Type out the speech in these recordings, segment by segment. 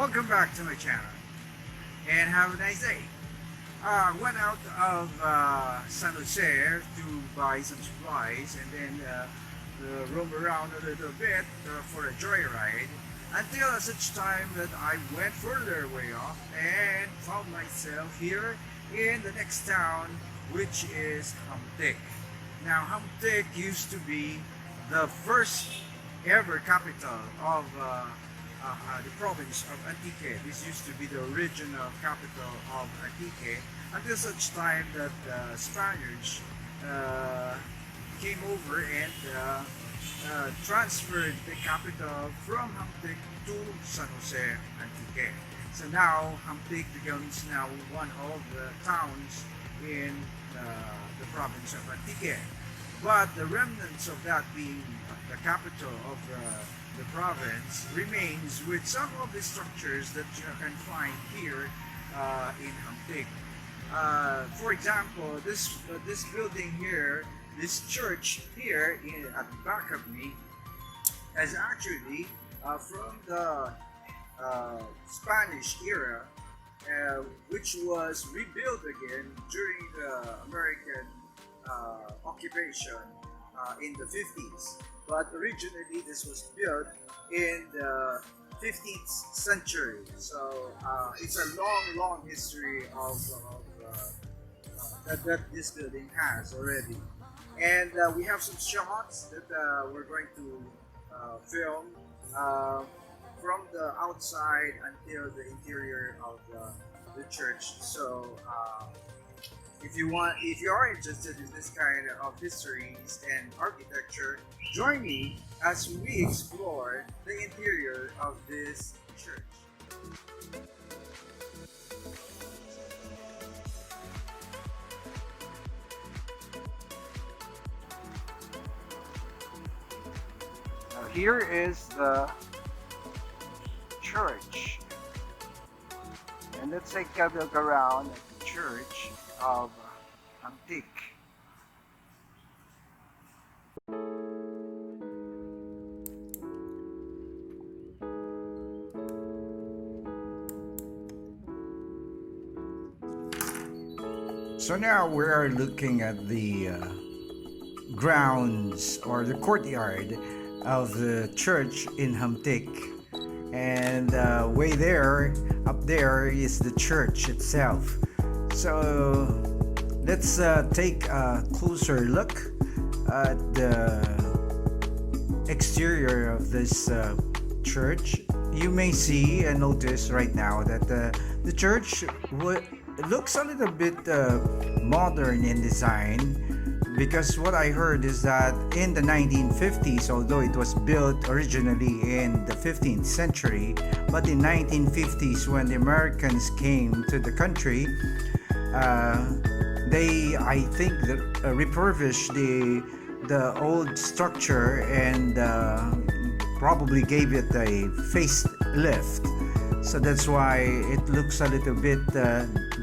Welcome back to my channel and have a nice day. Went out of San Jose to buy some supplies and then roam around a little bit for a joyride until such time that I went further way off and found myself here in the next town, which is Hamtic. Now Hamtic used to be the first ever capital of the province of Antique. This used to be the original capital of Antique until such time that the Spaniards came over and transferred the capital from Hamtic to San Jose, Antique. So now Hamtic becomes now one of the towns in the province of Antique. But the remnants of that being the capital of the province remains with some of the structures that you can find here in Hamtic. For example, this building here, this church here at the back of me, is actually from the Spanish era, which was rebuilt again during the American occupation in the 50s. But originally this was built in the 15th century. So it's a long history of that this building has already. And we have some shots that we're going to film from the outside until the interior of the church. So if you are interested in this kind of histories and architecture, join me as we explore the interior of this church. Now here is the church, and let's take a look around at the church of Hamtic. So now we are looking at the grounds or the courtyard of the church in Hamtic, and way there, up there, is the church itself. So let's take a closer look at the exterior of this church. You may see and notice right now that the church looks a little bit modern in design, because what I heard is that in the 1950s, although it was built originally in the 15th century, but in 1950s when the Americans came to the country, they, I think, refurbished the old structure and probably gave it a facelift. So that's why it looks a little bit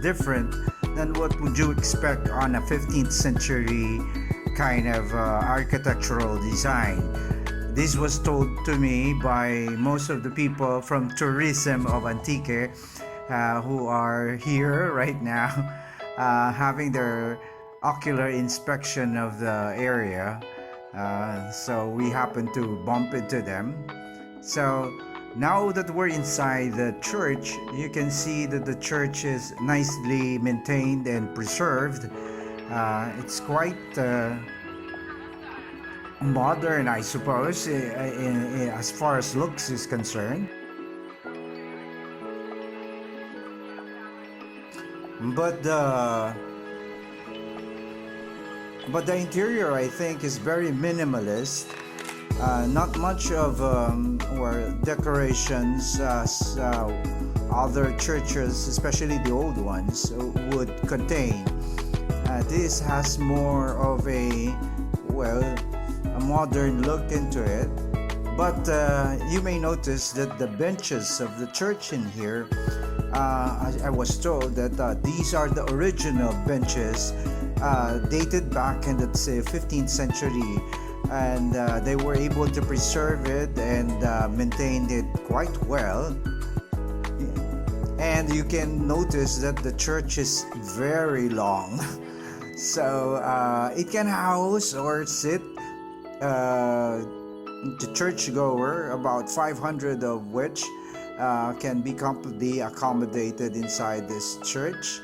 different than what would you expect on a 15th century kind of architectural design. This was told to me by most of the people from tourism of Antique who are here right now having their ocular inspection of the area. So we happened to bump into them. So now that we're inside the church, you can see that the church is nicely maintained and preserved. It's quite modern, I suppose, as far as looks is concerned. But the interior, I think, is very minimalist. Not much of or decorations as other churches, especially the old ones, would contain. This has more of a modern look into it. But you may notice that the benches of the church in here, I was told that these are the original benches dated back in the 15th century, and they were able to preserve it and maintain it quite well. And you can notice that the church is very long. So it can house or sit the churchgoer, about 500 of which can be completely accommodated inside this church.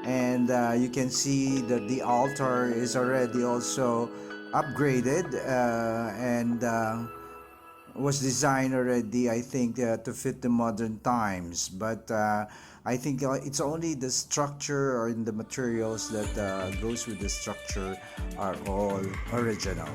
And you can see that the altar is already also upgraded and was designed already, I think, to fit the modern times. But I think it's only the structure or in the materials that goes with the structure are all original.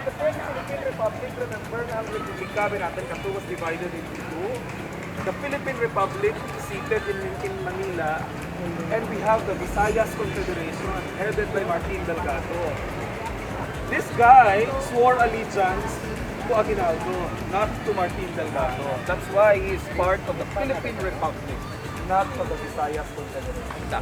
The first Philippine Republic, remember, ang Republika, natin kasi was divided into two. The Philippine Republic is seated in Manila, and we have the Visayas Confederation headed by Martin Delgado. This guy swore allegiance to Aguinaldo, not to Martin Delgado. That's why he is part of the Philippine Republic, not of the Visayas Confederation.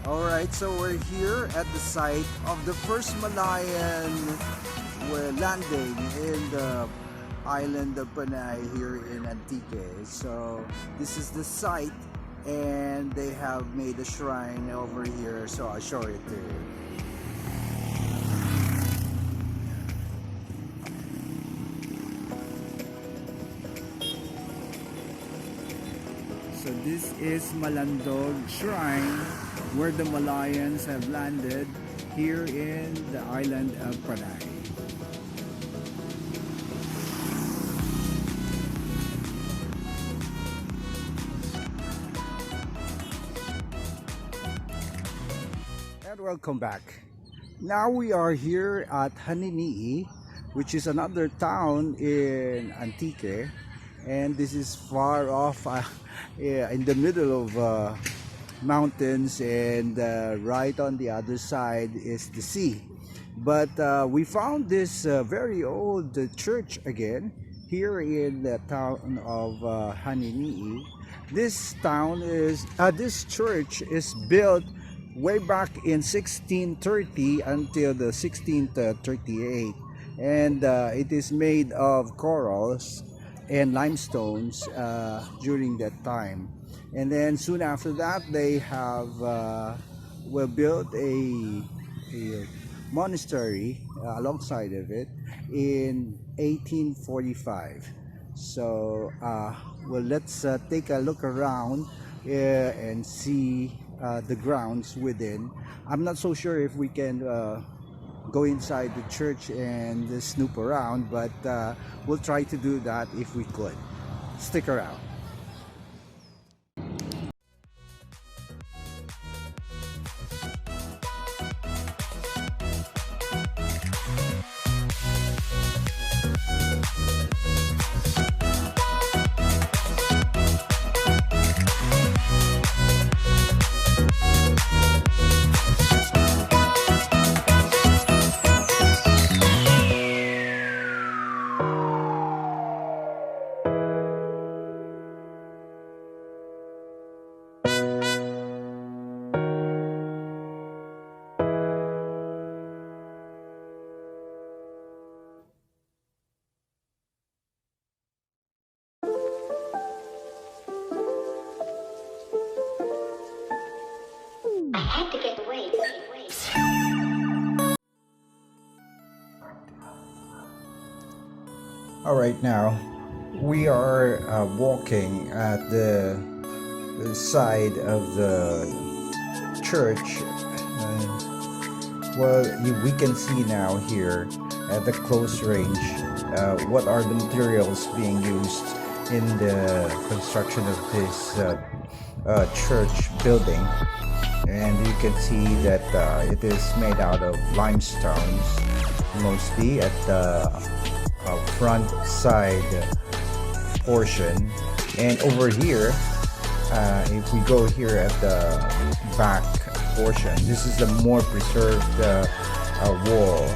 Alright, so we're here at the site of the first Malayan landing in the island of Panay here in Antique. So this is the site and they have made a shrine over here, so I'll show it to you. So this is Malandog Shrine, where the Malayans have landed here in the island of Panay. And welcome back. Now we are here at Haninii, which is another town in Antique, and this is far off yeah, in the middle of mountains, and right on the other side is the sea. But we found this very old church again here in the town of Haninii. This church is built way back in 1630 until the 1638, and it is made of corals and limestones during that time. And then soon after that, they have built a monastery alongside of it in 1845. So well, let's take a look around and see the grounds within. I'm not so sure if we can go inside the church and snoop around, but we'll try to do that if we could. Stick around. I had to get away. All right, now we are walking at the side of the church. Well, we can see now here at the close range what are the materials being used in the construction of this church building. And you can see that it is made out of limestones, mostly at the front side portion. And over here, if we go here at the back portion, this is the more preserved wall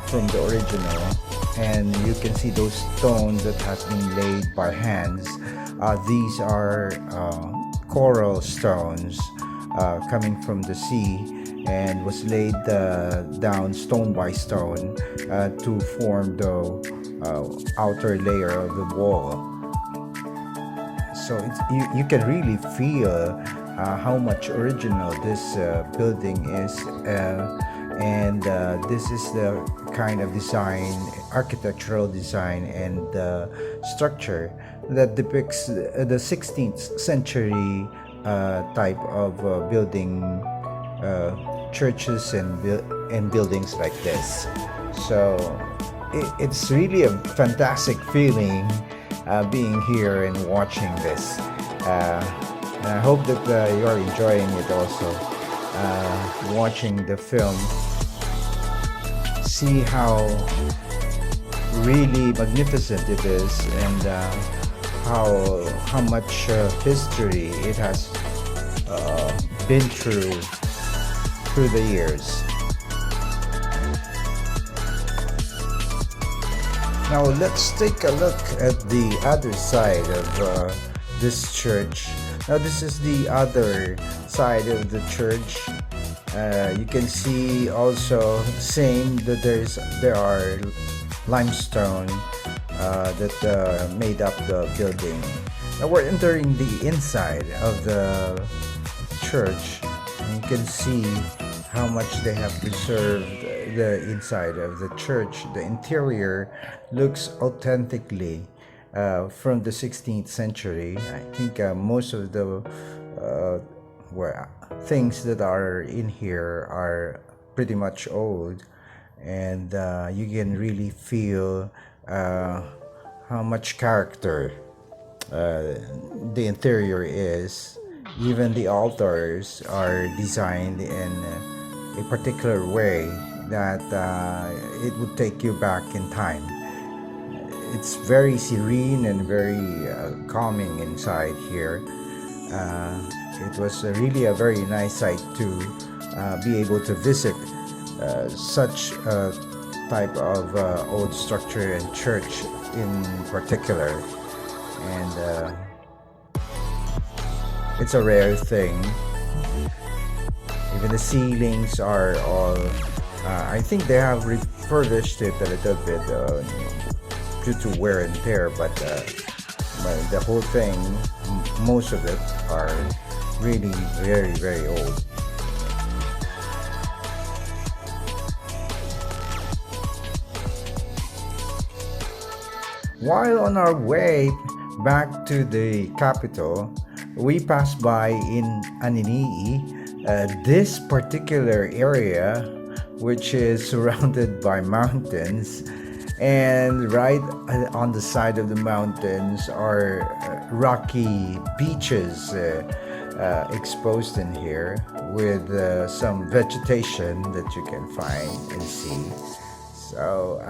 from the original, and you can see those stones that has been laid by hands. These are coral stones coming from the sea, and was laid down stone by stone to form the outer layer of the wall. So you can really feel how much original this building is, and this is the kind of design, architectural design and structure that depicts the 16th century type of building, churches and buildings like this. So it's really a fantastic feeling being here and watching this. And I hope that you are enjoying it also, watching the film. See how really magnificent it is, and how much history it has been through the years. Now let's take a look at the other side of this church. Now this is the other side of the church. You can see also same that there are limestone that made up the building. Now we're entering the inside of the church, and you can see how much they have preserved the inside of the church. The interior looks authentically from the 16th century. I think most of the things that are in here are pretty much old, and you can really feel how much character the interior is. Even the altars are designed in a particular way that it would take you back in time. It's very serene and very calming inside here. It was really a very nice sight to be able to visit such a type of old structure and church in particular. And it's a rare thing. Even the ceilings are all, I think they have refurbished it a little bit due to wear and tear, but the whole thing, most of it are really very, very old. While on our way back to the capital, we passed by in Aninii, this particular area, which is surrounded by mountains, and right on the side of the mountains are rocky beaches exposed in here with some vegetation that you can find and see. So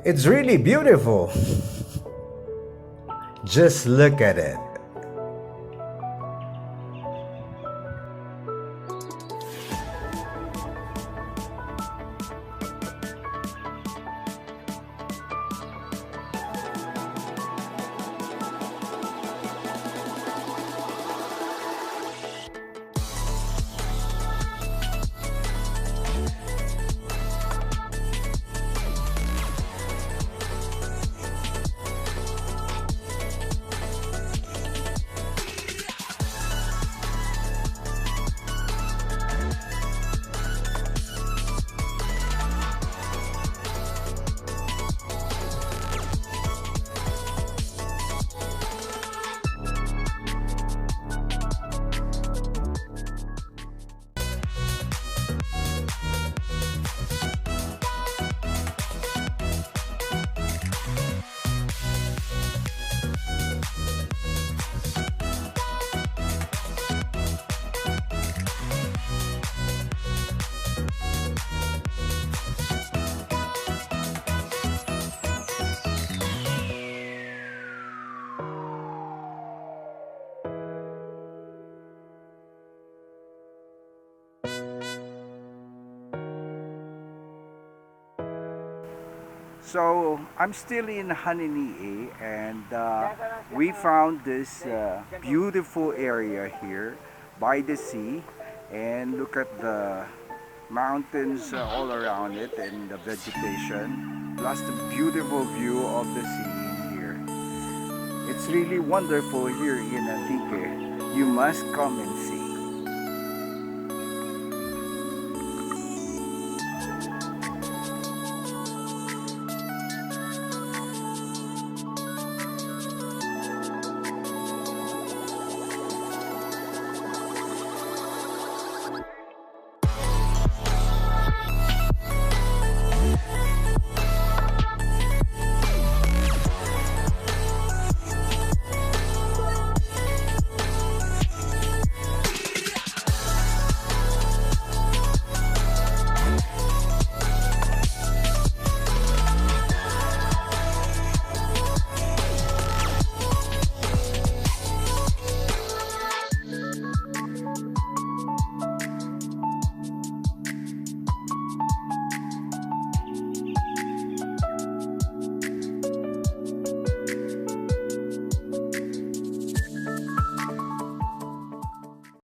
it's really beautiful. Just look at it. So I'm still in Hanini'i, and we found this beautiful area here by the sea, and look at the mountains all around it and the vegetation, plus the beautiful view of the sea in here. It's really wonderful here in Antique. You must come and see.